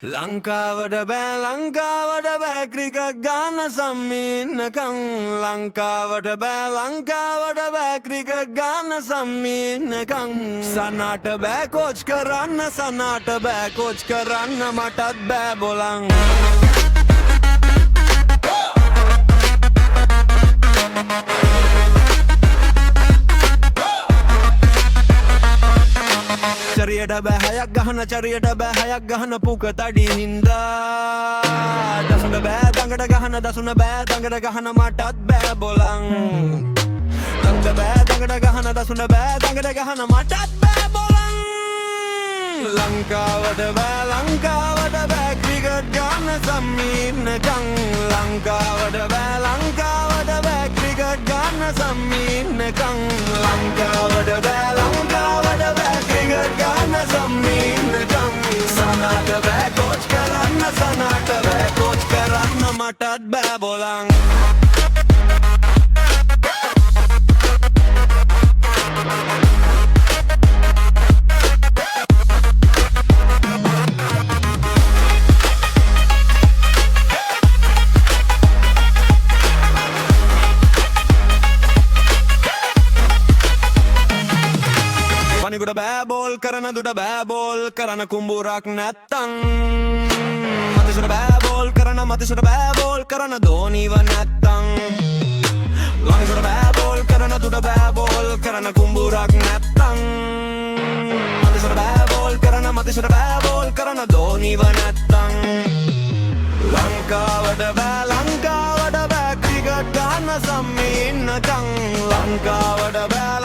ලංකාවට බෑ ක්‍රිකට් ගන්න සම්මින්නකම් ලංකාවට බෑ ක්‍රිකට් ගන්න සම්මින්නකම් සනාට බෑ කෝච් කරන්න මටත් බෑ බොලං චරියට බෑ හයක් ගහන පුක තඩි හින්දා දසුන බෑ දඟට ගහන මටත් බෑ බොලං දඟට බෑ දඟට ගහන දසුන බෑ දඟට ගහන මටත් බෑ බොලං ලංකාවට බෑ ක්‍රිකට් ගන්න සම්මින්නකම් ලංකාවට බෑ ක්‍රිකට් ගන්න සම්මින්නකම් ලංකාවට බෑ ක්‍රිකට් ගන්න සම්මින්නකම් සනාට බෑ කෝච් කරන්න මටත් බෑ බොලං පනිගුට බෑබෝල් කරන දුට බෑබෝල් කරන කුම්බුරක් නැත්තං මතිසුට බෑබෝල් කරන දෝනීව නැත්තං ලනිසුට බෑබෝල් කරන දුට බෑබෝල් කරන කුම්බුරක් නැත්තං මතිසුට බෑබෝල් කරන දෝනීව නැත්තං ලංකාවට බෑ ක්‍රිකට් ගන්න සම්මින්නකම් ලංකාවට බෑ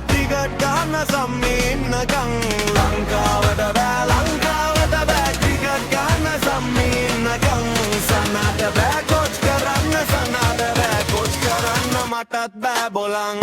ක්‍රිකට් ගන්න සම්මින්නකම් ලංකාවට බෑ ක්‍රිකට් ගන්න සම්මින්නකම් සනාට බෑ කෝච් කරන්න මටත් බෑ බොලං